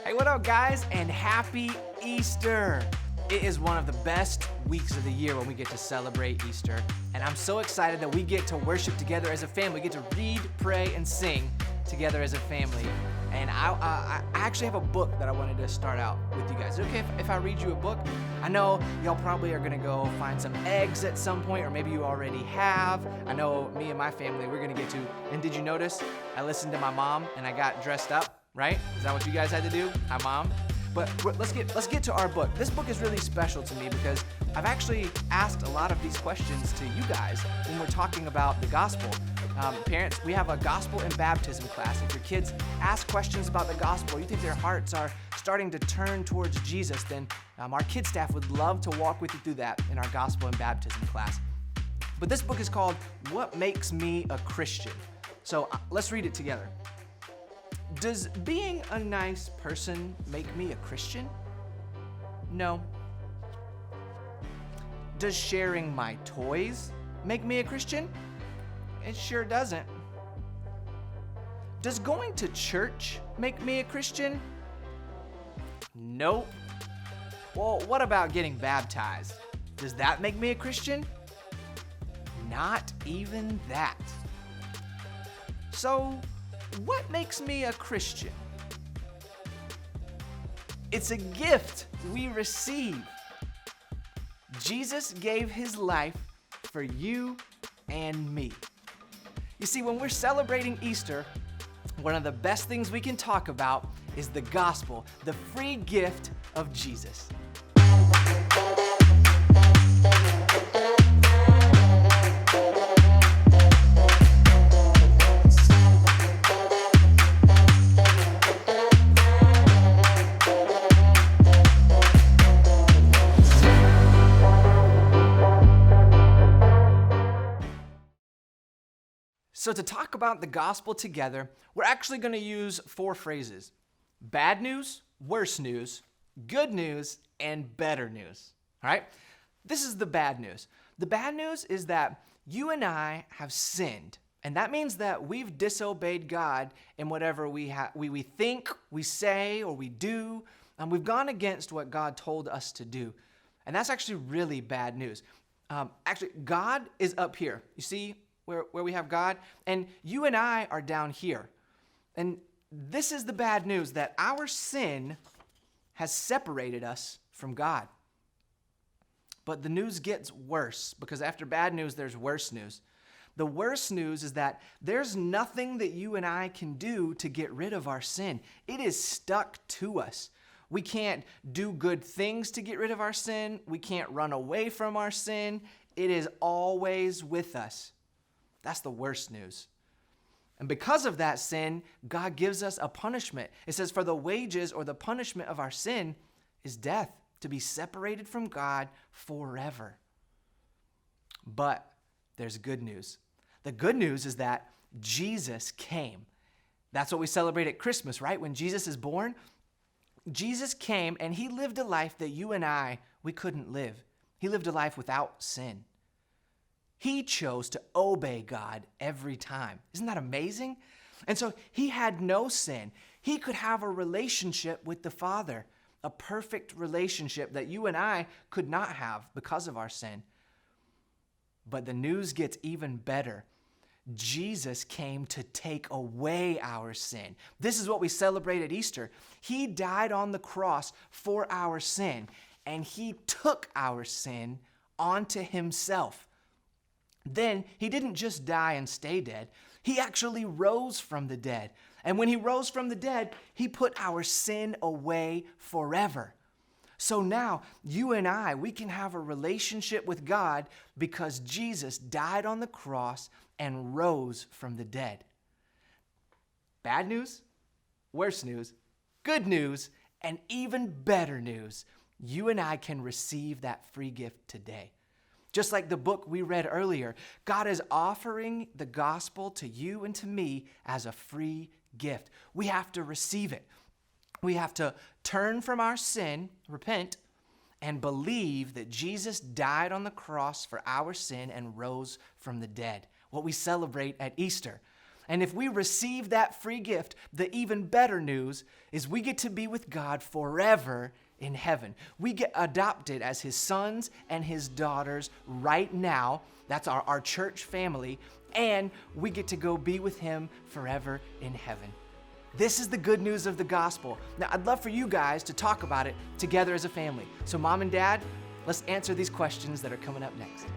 Hey, what up, guys, and happy Easter! It is one of the best weeks of the year when we get to celebrate Easter, and I'm so excited that we get to worship together as a family. We get to read, pray, and sing together as a family. And I actually have a book that I wanted to start out with you guys. Is it okay if I read you a book? I know y'all probably are gonna go find some eggs at some point, or maybe you already have. I know me and my family, we're gonna get to. And did you notice I listened to my mom and I got dressed up, right? Is that what you guys had to do? Hi, Mom. But let's get to our book. This book is really special to me because I've actually asked a lot of these questions to you guys when we're talking about the gospel. Parents, we have a gospel and baptism class. If your kids ask questions about the gospel, you think their hearts are starting to turn towards Jesus, then our kids staff would love to walk with you through that in our gospel and baptism class. But this book is called What Makes Me a Christian? So let's read it together. Does being a nice person make me a Christian? No. Does sharing my toys make me a Christian? It sure doesn't. Does going to church make me a Christian? Nope. Well, what about getting baptized? Does that make me a Christian? Not even that. So, what makes me a Christian? It's a gift we receive. Jesus gave his life for you and me. You see, when we're celebrating Easter, one of the best things we can talk about is the gospel, the free gift of Jesus. So to talk about the gospel together, we're actually going to use 4 phrases: bad news, worse news, good news, and better news. All right? This is the bad news. The bad news is that you and I have sinned, and that means that we've disobeyed God in whatever we think, we say, or we do, and we've gone against what God told us to do. And that's actually really bad news. Actually, God is up here. You see where we have God? And you and I are down here. And this is the bad news, that our sin has separated us from God. But the news gets worse, because after bad news, there's worse news. The worst news is that there's nothing that you and I can do to get rid of our sin. It is stuck to us. We can't do good things to get rid of our sin. We can't run away from our sin. It is always with us. That's the worst news. And because of that sin, God gives us a punishment. It says, for the wages or the punishment of our sin is death, to be separated from God forever. But there's good news. The good news is that Jesus came. That's what we celebrate at Christmas, right? When Jesus is born, Jesus came and he lived a life that you and I, we couldn't live. He lived a life without sin. He chose to obey God every time. Isn't that amazing? And so he had no sin. He could have a relationship with the Father, a perfect relationship that you and I could not have because of our sin. But the news gets even better. Jesus came to take away our sin. This is what we celebrate at Easter. He died on the cross for our sin, and he took our sin onto himself. Then he didn't just die and stay dead. He actually rose from the dead. And when he rose from the dead, he put our sin away forever. So now you and I, we can have a relationship with God because Jesus died on the cross and rose from the dead. Bad news, worse news, good news, and even better news. You and I can receive that free gift today. Just like the book we read earlier, God is offering the gospel to you and to me as a free gift. We have to receive it. We have to turn from our sin, repent, and believe that Jesus died on the cross for our sin and rose from the dead, what we celebrate at Easter. And if we receive that free gift, the even better news is we get to be with God forever in heaven. We get adopted as his sons and his daughters right now. That's our church family. And we get to go be with him forever in heaven. This is the good news of the gospel. Now, I'd love for you guys to talk about it together as a family. So Mom and Dad, let's answer these questions that are coming up next.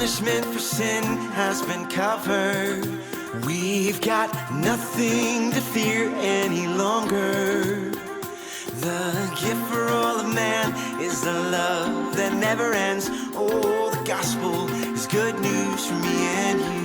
Punishment for sin has been covered. We've got nothing to fear any longer. The gift for all of man is the love that never ends. Oh, the gospel is good news for me and you.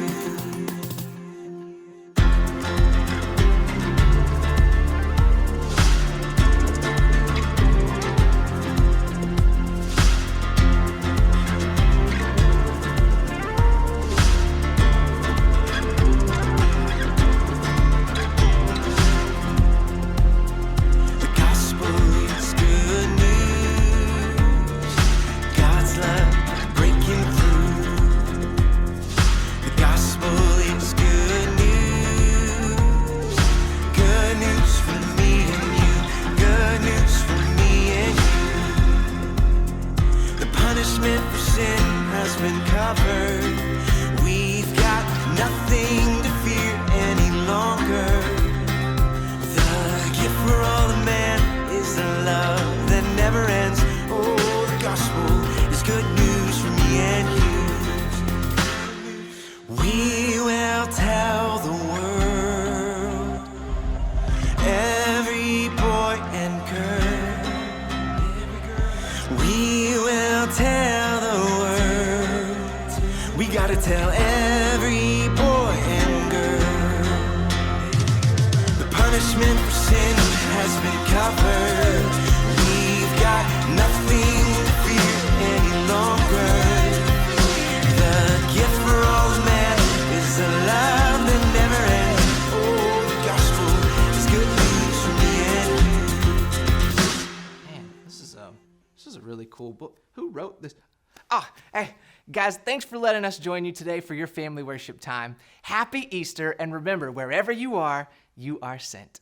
Tell every boy and girl the punishment for sin has been covered. We've got nothing to fear any longer. The gift for all of man is a love that never ends. Oh, the gospel is good news from the end. Man, this is a really cool book. Who wrote this? Hey, guys, thanks for letting us join you today for your family worship time. Happy Easter, and remember, wherever you are sent.